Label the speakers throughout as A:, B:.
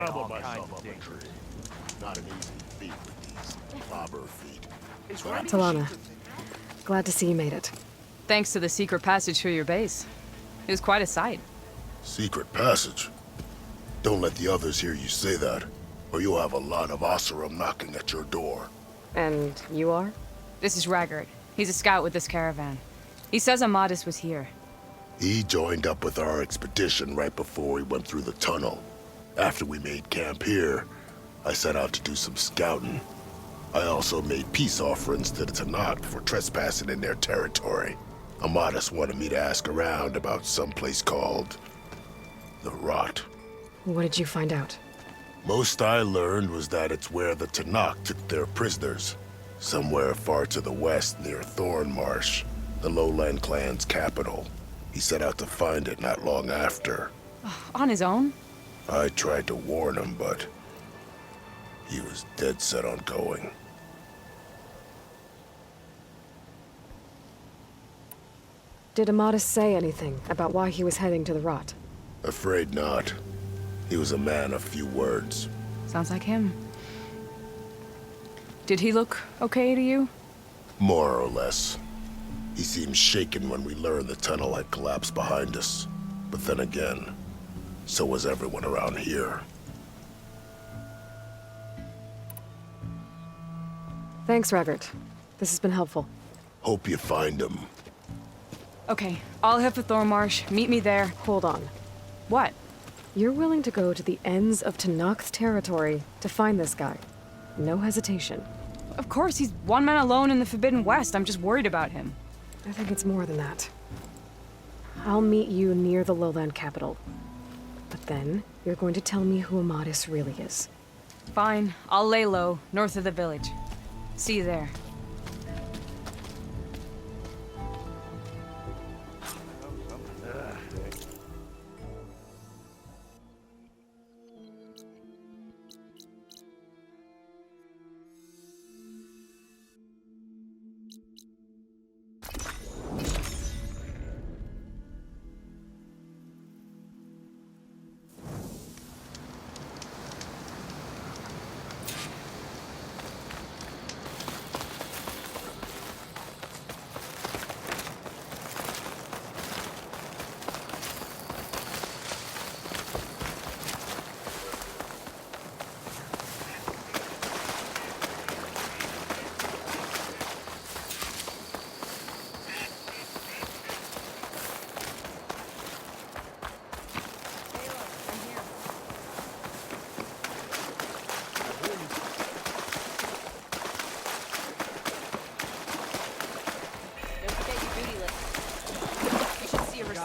A: All kinds of danger.
B: Not an easy feat with these bobber feet.
C: Talana, glad to see you made it.
D: Thanks to the secret passage through your base. It was quite a sight.
B: Secret passage? Don't let the others hear you say that, or you'll have a lot of Oseram knocking at your door.
C: And you are?
D: This is Raggard. He's a scout with this caravan. He says Amadis was here.
B: He joined up with our expedition right before we went through the tunnel. After we made camp here, I set out to do some scouting. I also made peace offerings to the Tanakh for trespassing in their territory. Amadis wanted me to ask around about some place called the Rot.
C: What did you find out?
B: Most I learned was that it's where the Tanakh took their prisoners. Somewhere far to the west near Thornmarsh, the Lowland clan's capital. He set out to find it not long after.
D: On his own?
B: I tried to warn him, but he was dead set on going.
C: Did Amadis say anything about why he was heading to the Rot?
B: Afraid not. He was a man of few words.
D: Sounds like him. Did he look okay to you?
B: More or less. He seemed shaken when we learned the tunnel had collapsed behind us. But then again, so was everyone around here.
C: Thanks, Raggart. This has been helpful.
B: Hope you find him.
D: Okay, I'll head for Thornmarsh. Meet me there.
C: Hold on.
D: What?
C: You're willing to go to the ends of Tanakh's territory to find this guy. No hesitation.
D: Of course, he's one man alone in the Forbidden West. I'm just worried about him.
C: I think it's more than that. I'll meet you near the lowland capital. But then, you're going to tell me who Amadis really is.
D: Fine, I'll lay low, north of the village. See you there.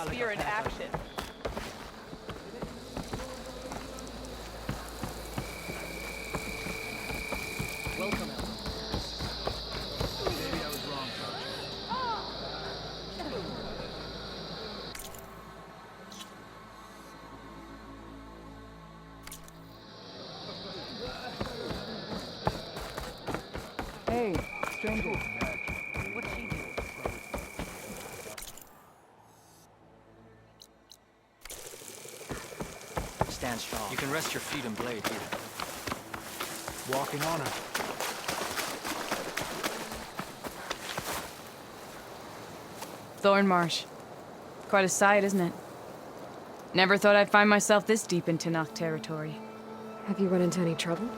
E: Spear in action.
A: Welcome, Ellen. Maybe I was wrong,
D: Hey, stranger.
E: What'd she do?
A: Stand strong. You can rest your feet and blade here. Walking on her.
D: Thornmarsh. Quite a sight, isn't it? Never thought I'd find myself this deep in Tanakh territory.
C: Have you run into any trouble?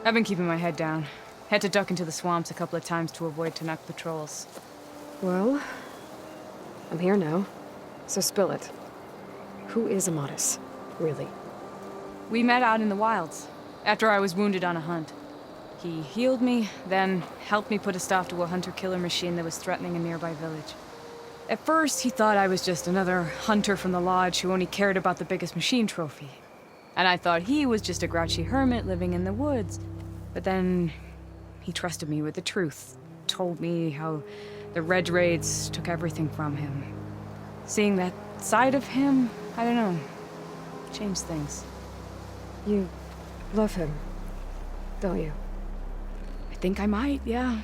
D: I've been keeping my head down. Had to duck into the swamps a couple of times to avoid Tanakh patrols.
C: Well, I'm here now, so spill it. Who is Amadis, really?
D: We met out in the wilds, after I was wounded on a hunt. He healed me, then helped me put a stop to a hunter-killer machine that was threatening a nearby village. At first, he thought I was just another hunter from the lodge who only cared about the biggest machine trophy. And I thought he was just a grouchy hermit living in the woods. But then, he trusted me with the truth. Told me how the Red Raids took everything from him. Seeing that side of him, I don't know, changed things.
C: You love him, don't you?
D: I think I might, yeah.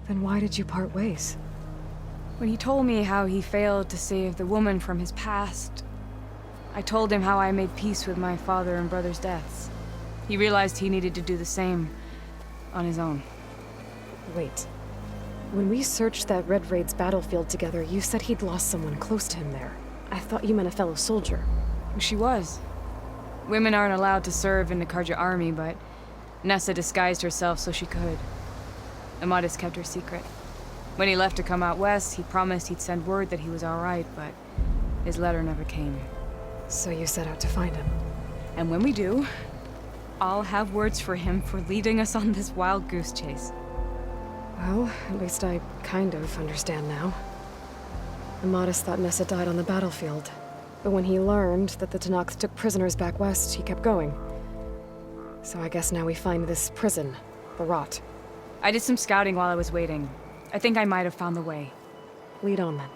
C: Then why did you part ways?
D: When he told me how he failed to save the woman from his past, I told him how I made peace with my father and brother's deaths. He realized he needed to do the same on his own.
C: Wait. When we searched that Red Raid's battlefield together, you said he'd lost someone close to him there. I thought you meant a fellow soldier.
D: She was. Women aren't allowed to serve in the Karja army, but Nessa disguised herself so she could. Amadis kept her secret. When he left to come out west, he promised he'd send word that he was all right, but his letter never came.
C: So you set out to find him.
D: And when we do, I'll have words for him for leading us on this wild goose chase.
C: Well, at least I kind of understand now. Amadis thought Nessa died on the battlefield. But when he learned that the Tenakth took prisoners back west, he kept going. So I guess now we find this prison, the Rot.
D: I did some scouting while I was waiting. I think I might have found the way.
C: Lead on then.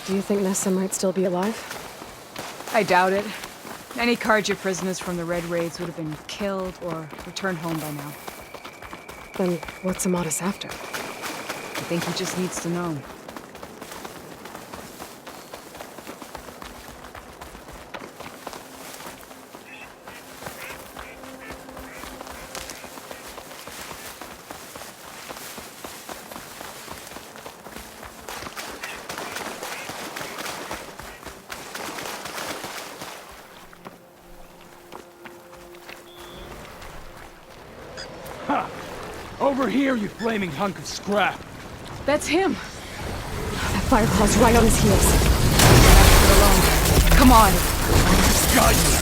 C: Do you think Nessa might still be alive?
D: I doubt it. Any Karja prisoners from the Red Raids would have been killed or returned home by now.
C: Then what's Amadis after?
D: I think he just needs to know.
F: Over here, you flaming hunk of scrap!
D: That's him!
C: That Firepaw's right on his heels.
D: Come on!
F: Got you!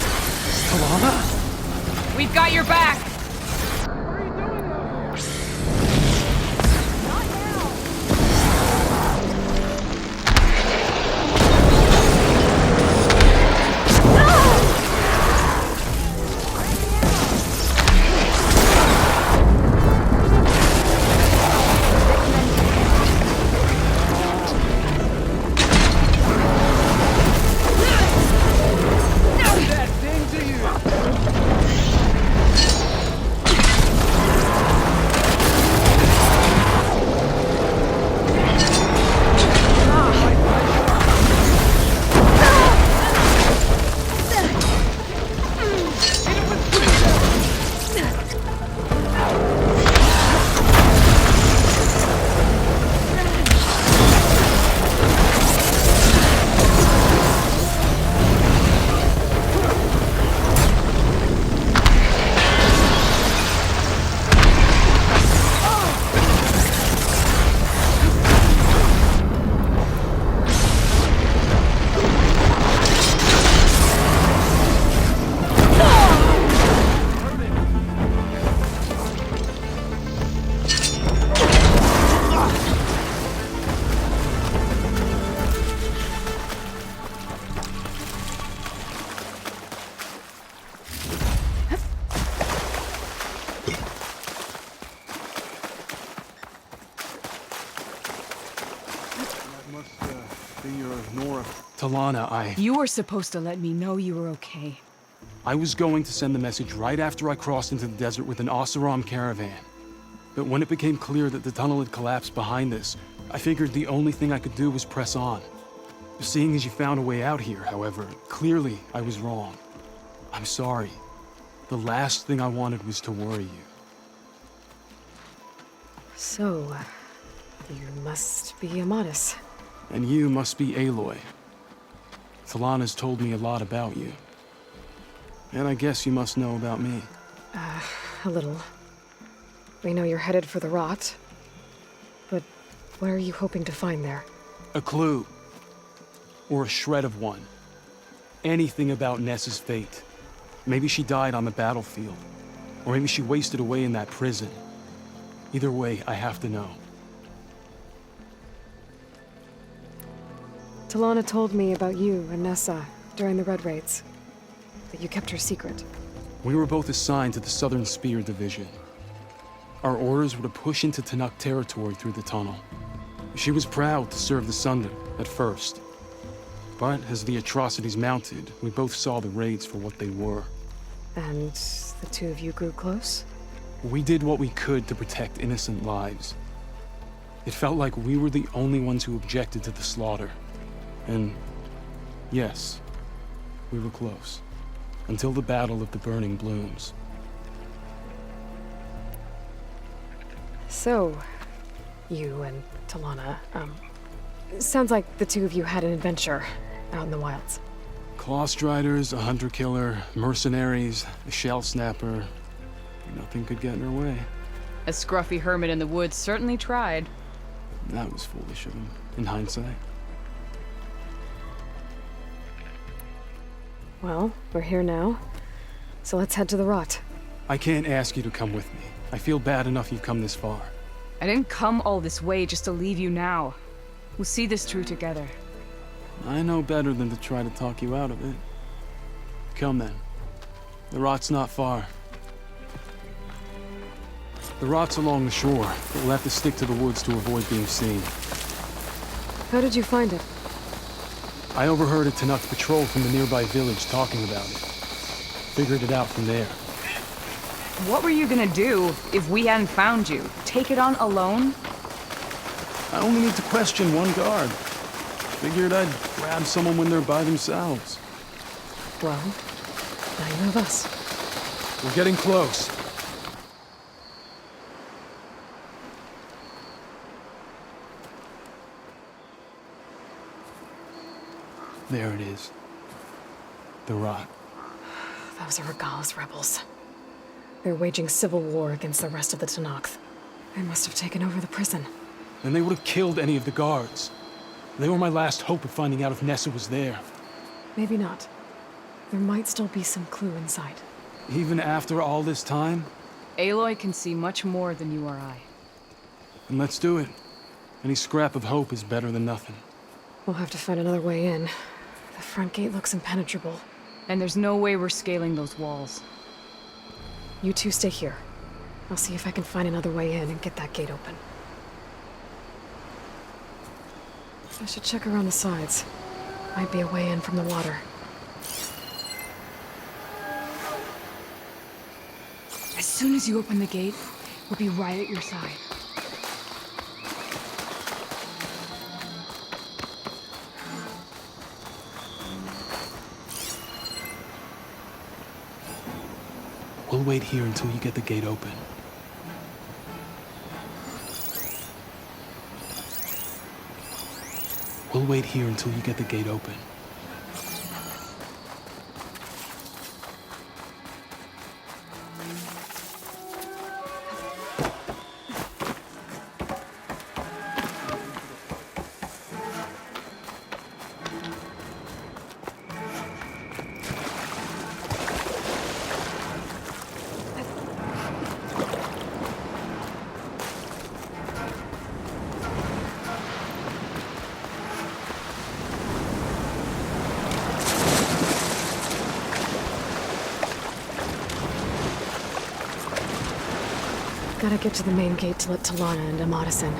F: Talana?
D: We've got your back!
F: Talana,
D: You were supposed to let me know you were okay.
F: I was going to send the message right after I crossed into the desert with an Oseram caravan. But when it became clear that the tunnel had collapsed behind us, I figured the only thing I could do was press on. Seeing as you found a way out here, however, clearly I was wrong. I'm sorry. The last thing I wanted was to worry you.
C: So, you must be Amadis.
F: And you must be Aloy. Talana's told me a lot about you. And I guess you must know about me.
C: A little. We know you're headed for the Rot. But what are you hoping to find there?
F: A clue. Or a shred of one. Anything about Nessa's fate. Maybe she died on the battlefield. Or maybe she wasted away in that prison. Either way, I have to know.
C: Talana told me about you and Nessa during the Red Raids. That you kept her secret.
F: We were both assigned to the Southern Spear Division. Our orders were to push into Tenakth territory through the tunnel. She was proud to serve the Sunder at first. But as the atrocities mounted, we both saw the raids for what they were.
C: And the two of you grew close?
F: We did what we could to protect innocent lives. It felt like we were the only ones who objected to the slaughter. And yes, we were close. Until the Battle of the Burning Blooms.
C: So, you and Talana, sounds like the two of you had an adventure out in the wilds.
F: Clawstriders, a hunter-killer, mercenaries, a shell snapper. Nothing could get in her way.
D: A scruffy hermit in the woods certainly tried.
F: That was foolish of him, in hindsight.
C: Well, we're here now, so let's head to the rot.
F: I can't ask you to come with me. I feel bad enough you've come this far.
D: I didn't come all this way just to leave you now. We'll see this through together.
F: I know better than to try to talk you out of it. Come then. The rot's not far. The rot's along the shore, but we'll have to stick to the woods to avoid being seen.
C: How did you find it?
F: I overheard a Tanakh patrol from the nearby village talking about it. Figured it out from there.
D: What were you gonna do if we hadn't found you? Take it on alone?
F: I only need to question one guard. Figured I'd grab someone when they're by themselves.
C: Well, now you have us.
F: We're getting close. There it is. The rot.
C: Those are Regal's rebels. They're waging civil war against the rest of the Tenakth. They must have taken over the prison.
F: Then they would have killed any of the guards. They were my last hope of finding out if Nessa was there.
C: Maybe not. There might still be some clue inside.
F: Even after all this time?
D: Aloy can see much more than you or I.
F: Then let's do it. Any scrap of hope is better than nothing.
C: We'll have to find another way in. The front gate looks impenetrable.
D: And there's no way we're scaling those walls.
C: You two stay here. I'll see if I can find another way in and get that gate open. I should check around the sides. Might be a way in from the water.
D: As soon as you open the gate, we'll be right at your side.
F: We'll wait here until you get the gate open. We'll wait here until you get the gate open.
C: Gotta get to the main gate to let Talana and Amadis in.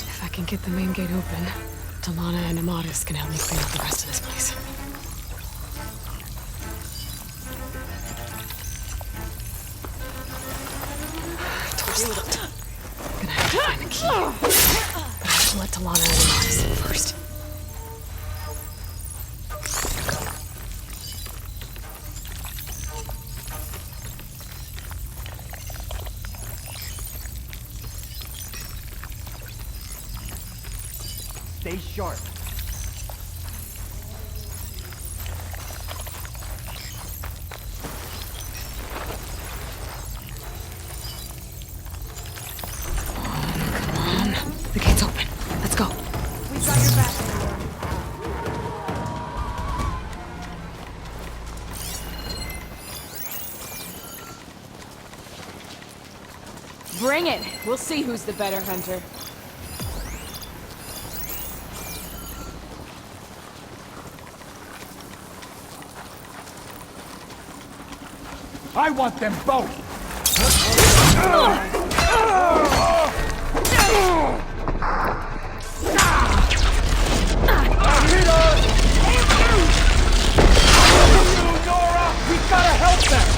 C: If I can get the main gate open, Talana and Amadis can help me clean up the rest of this place. Door's locked. I'm gonna have to find the key. But I have to let Talana and Amadis in first.
G: Stay sharp.
C: The gate's open. Let's go.
E: We've got your back, Aloy.
D: Bring it. We'll see who's the better hunter.
G: I want them both! Nora! We gotta help them!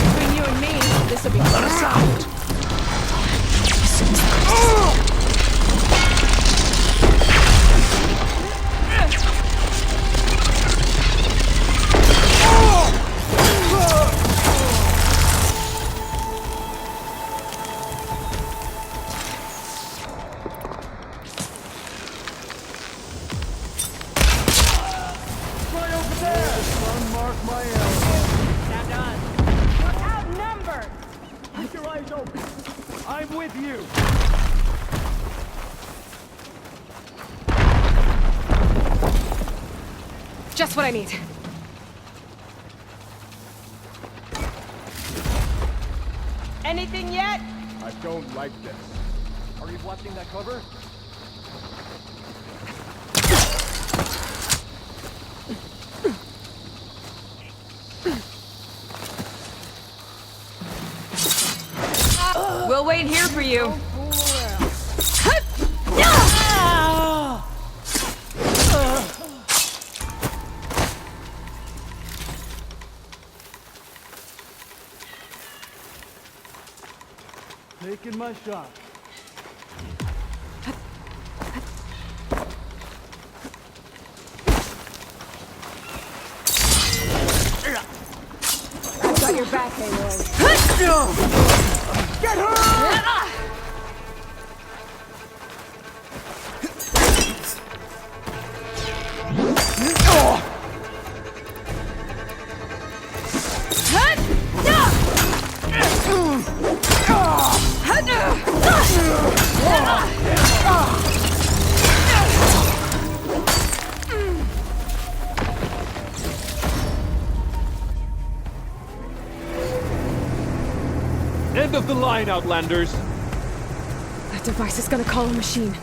D: Between you and me, this'll be let us out.
G: Unmark my arrow.
E: Now done. We're outnumbered.
G: Keep your eyes open. I'm with you.
C: Just what I need.
E: Anything yet?
G: I don't like this. Are you watching that cover?
D: We'll wait here for you.
G: Taking my shot.
D: I've got your back, Aloy.
G: Get her! End of the line, Outlanders.
C: That device is gonna call a machine.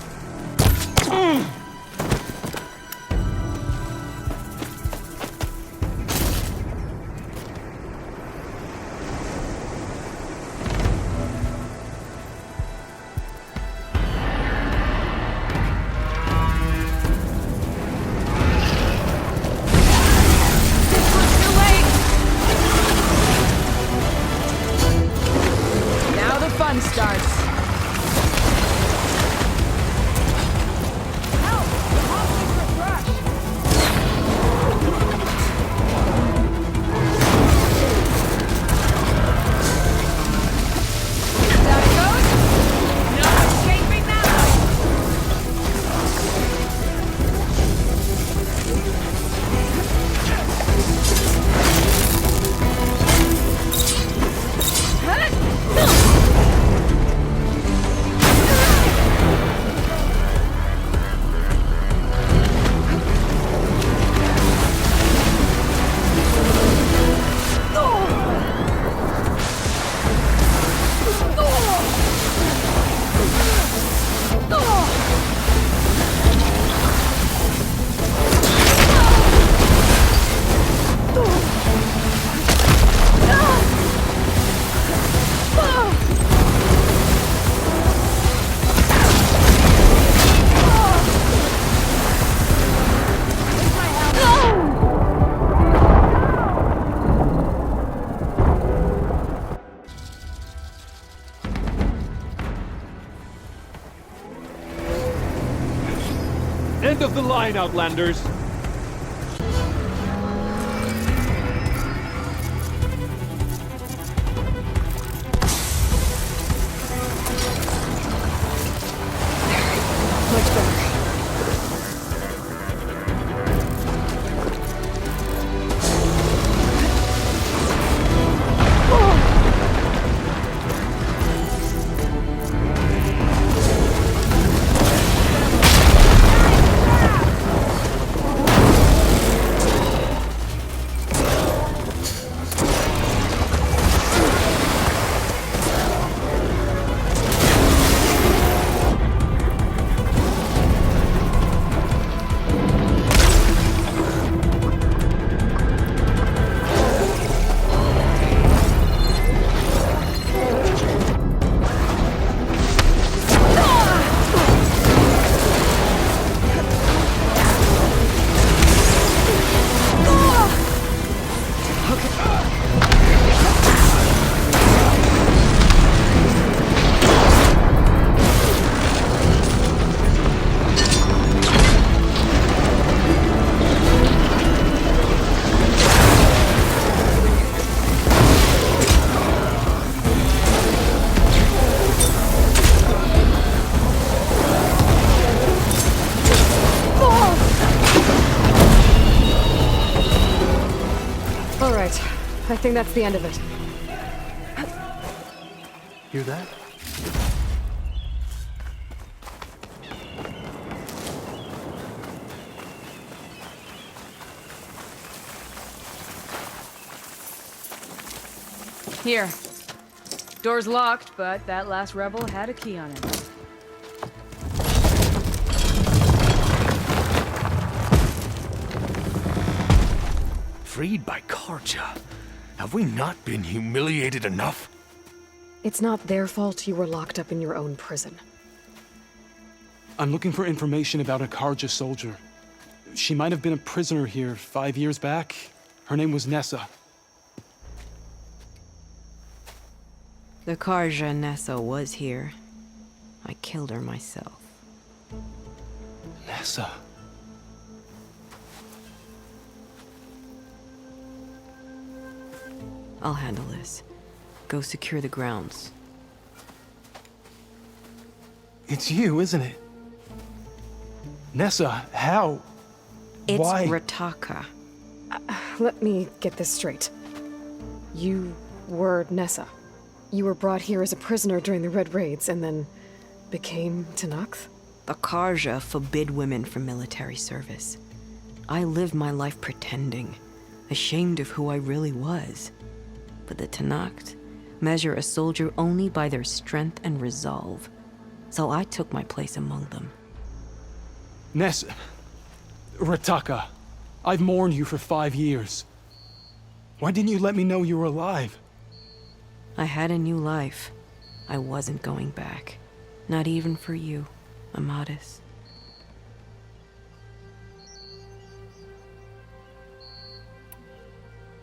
D: Now the fun starts.
E: Help!
G: line, Outlanders!
C: Much better. I think that's the end of it.
F: Hear that?
D: Here. Door's locked, but that last rebel had a key on it.
H: Freed by Karja. Have we not been humiliated enough?
C: It's not their fault you were locked up in your own prison.
F: I'm looking for information about a Karja soldier. She might have been a prisoner here 5 years back. Her name was Nessa.
I: The Karja Nessa was here. I killed her myself.
F: Nessa.
I: I'll handle this. Go secure the grounds.
F: It's you, isn't it? Nessa, how?
I: It's
F: Why?
I: Rataka.
C: Let me get this straight. You were Nessa. You were brought here as a prisoner during the Red Raids and then became Tenakth?
I: The Karja forbid women from military service. I lived my life pretending, ashamed of who I really was. But the Tenakth measure a soldier only by their strength and resolve. So I took my place among them.
F: Nessa. Rataka. I've mourned you for 5 years. Why didn't you let me know you were alive?
I: I had a new life. I wasn't going back. Not even for you, Amadis.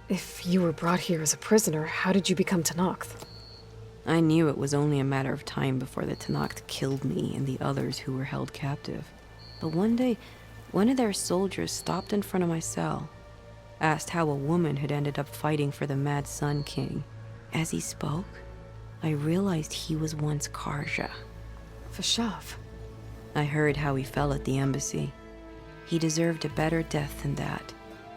C: If you were brought here as a prisoner, how did you become Tenakth?
I: I knew it was only a matter of time before the Tenakth killed me and the others who were held captive. But one day, one of their soldiers stopped in front of my cell, asked how a woman had ended up fighting for the Mad Sun King. As he spoke, I realized he was once Karja.
C: Vashav.
I: I heard how he fell at the embassy. He deserved a better death than that.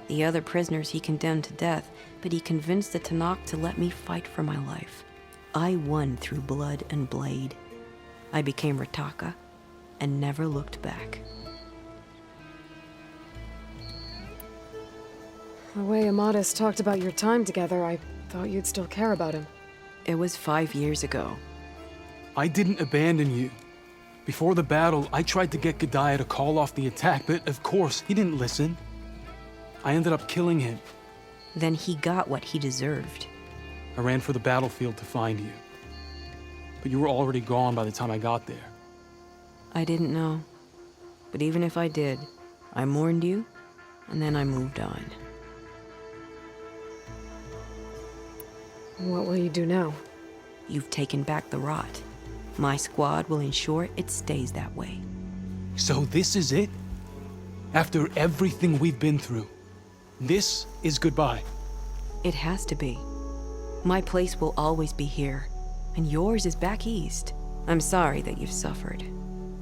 I: The other prisoners he condemned to death, but he convinced the Tenakth to let me fight for my life. I won through blood and blade. I became Rataka and never looked back.
C: The way Amadis talked about your time together, I thought you'd still care about him.
I: It was 5 years ago.
F: I didn't abandon you. Before the battle, I tried to get Godiah to call off the attack, but of course, he didn't listen. I ended up killing him.
I: Then he got what he deserved.
F: I ran for the battlefield to find you. But you were already gone by the time I got there.
I: I didn't know. But even if I did, I mourned you, and then I moved on.
C: What will you do now?
I: You've taken back the rot. My squad will ensure it stays that way.
F: So this is it? After everything we've been through, this is goodbye.
I: It has to be. My place will always be here, and yours is back east. I'm sorry that you've suffered.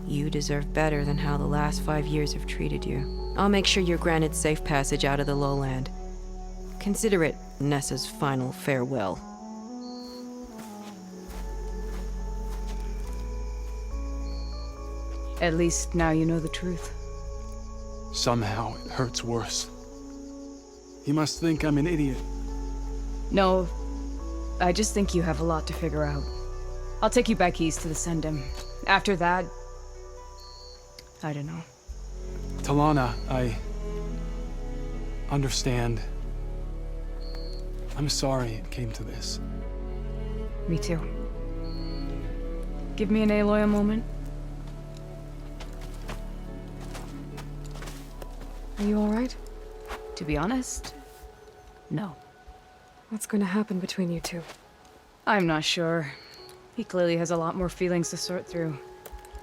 I: You deserve better than how the last 5 years have treated you. I'll make sure you're granted safe passage out of the lowland. Consider it Nessa's final farewell.
D: At least now you know the truth.
F: Somehow it hurts worse. You must think I'm an idiot.
D: No, I just think you have a lot to figure out. I'll take you back east to the Sendem. After that, I don't know.
F: Talana, I understand. I'm sorry it came to this.
D: Me too. Give me an Aloy a moment.
C: Are you alright?
D: To be honest, no.
C: What's going to happen between you two?
D: I'm not sure. He clearly has a lot more feelings to sort through.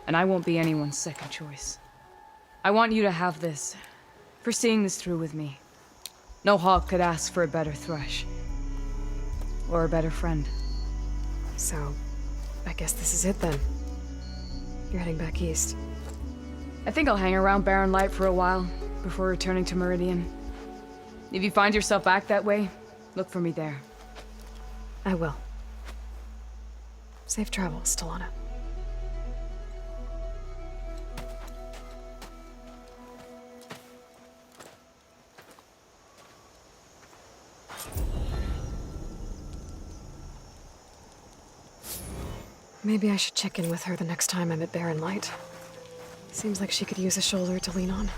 D: And I won't be anyone's second choice. I want you to have this, for seeing this through with me. No hawk could ask for a better thrush. Or a better friend.
C: So, I guess this is it then. You're heading back east.
D: I think I'll hang around Barren Light for a while, before returning to Meridian. If you find yourself back that way, look for me there.
C: I will. Safe travels, Talana. Maybe I should check in with her the next time I'm at Barren Light. Seems like she could use a shoulder to lean on.